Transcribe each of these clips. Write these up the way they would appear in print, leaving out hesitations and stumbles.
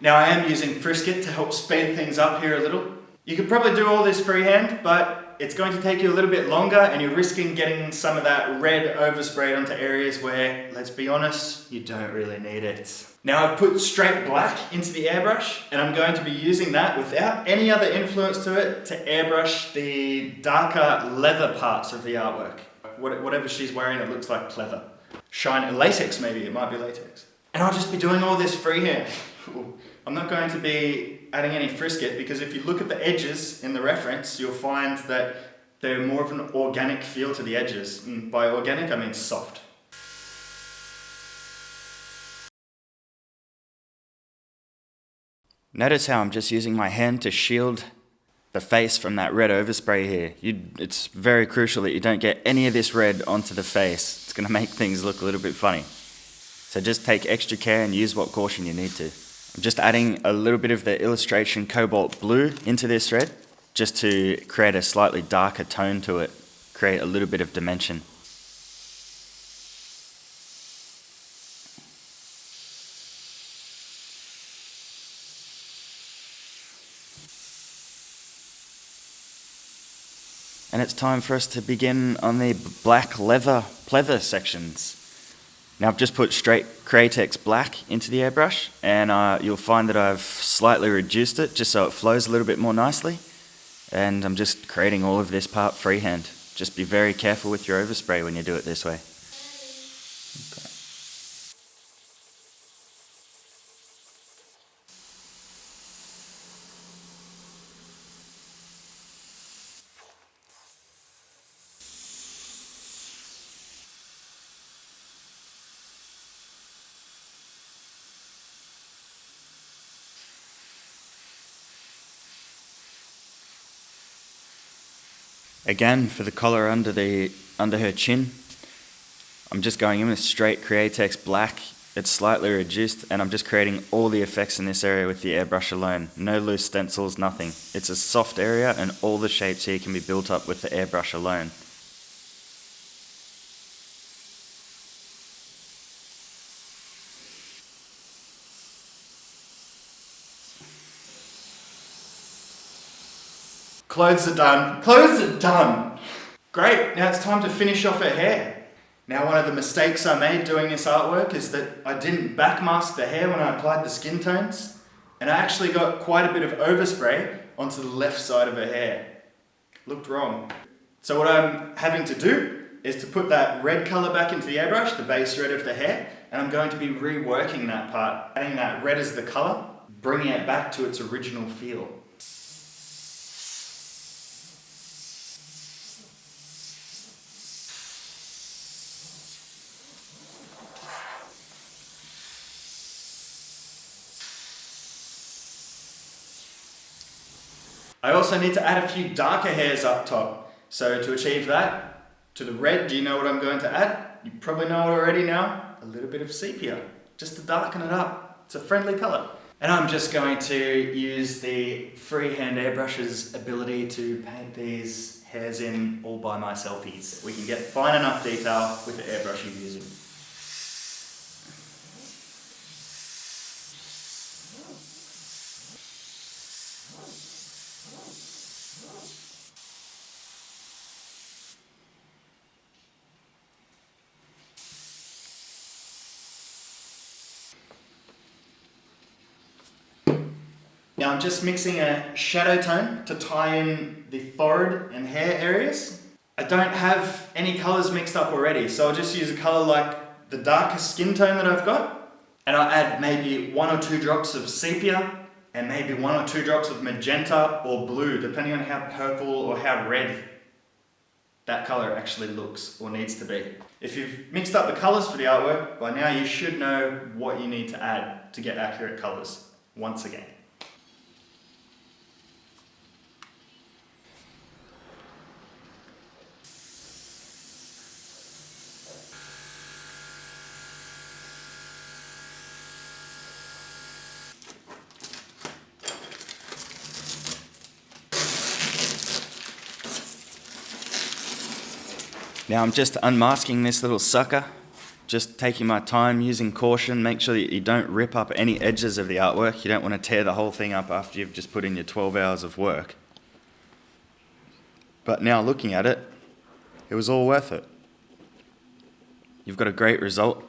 Now I am using Frisket to help speed things up here a little. You could probably do all this freehand, but it's going to take you a little bit longer and you're risking getting some of that red oversprayed onto areas where, let's be honest, you don't really need it. Now I've put straight black into the airbrush and I'm going to be using that without any other influence to it to airbrush the darker leather parts of the artwork. Whatever she's wearing, it looks like pleather. Shine, latex maybe, it might be latex. And I'll just be doing all this freehand. I'm not going to be adding any Frisket because if you look at the edges in the reference, you'll find that they're more of an organic feel to the edges. And by organic, I mean soft. Notice how I'm just using my hand to shield the face from that red overspray here. It's very crucial that you don't get any of this red onto the face. It's going to make things look a little bit funny. So just take extra care and use what caution you need to. I'm just adding a little bit of the illustration cobalt blue into this red, just to create a slightly darker tone to it, create a little bit of dimension. And it's time for us to begin on the black leather pleather sections. Now I've just put straight Cratex black into the airbrush and you'll find that I've slightly reduced it just so it flows a little bit more nicely. And I'm just creating all of this part freehand. Just be very careful with your overspray when you do it this way. Okay. Again, for the collar under her chin, I'm just going in with straight Createx black. It's slightly reduced and I'm just creating all the effects in this area with the airbrush alone. No loose stencils, nothing. It's a soft area and all the shapes here can be built up with the airbrush alone. Clothes are done. Clothes are done! Great, now it's time to finish off her hair. Now one of the mistakes I made doing this artwork is that I didn't backmask the hair when I applied the skin tones, and I actually got quite a bit of overspray onto the left side of her hair. Looked wrong. So what I'm having to do is to put that red colour back into the airbrush, the base red of the hair, and I'm going to be reworking that part, adding that red as the colour, bringing it back to its original feel. I also need to add a few darker hairs up top. So to achieve that, to the red, do you know what I'm going to add? You probably know it already now. A little bit of sepia, just to darken it up. It's a friendly colour. And I'm just going to use the freehand airbrush's ability to paint these hairs in all by myselfies. We can get fine enough detail with the airbrush you're using. Now I'm just mixing a shadow tone to tie in the forehead and hair areas. I don't have any colours mixed up already, so I'll just use a colour like the darkest skin tone that I've got, and I'll add maybe 1 or 2 drops of sepia and maybe 1 or 2 drops of magenta or blue, depending on how purple or how red that colour actually looks or needs to be. If you've mixed up the colours for the artwork, by now you should know what you need to add to get accurate colours once again. Now I'm just unmasking this little sucker, just taking my time, using caution, make sure that you don't rip up any edges of the artwork. You don't want to tear the whole thing up after you've just put in your 12 hours of work. But now looking at it, it was all worth it. You've got a great result.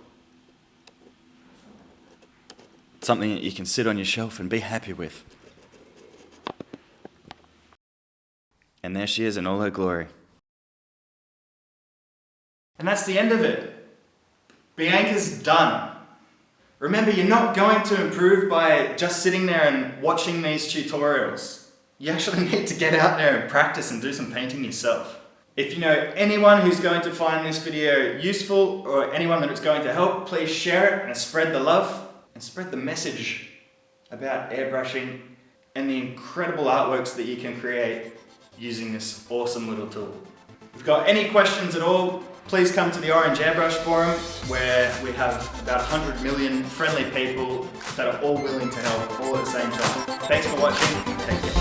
Something that you can sit on your shelf and be happy with. And there she is in all her glory. And that's the end of it. Bianca's done. Remember, you're not going to improve by just sitting there and watching these tutorials. You actually need to get out there and practice and do some painting yourself. If you know anyone who's going to find this video useful or anyone that it's going to help, please share it and spread the love and spread the message about airbrushing and the incredible artworks that you can create using this awesome little tool. If you've got any questions at all, please come to the Orange Airbrush Forum, where we have about 100 million friendly people that are all willing to help all at the same time. Thanks for watching. Take care.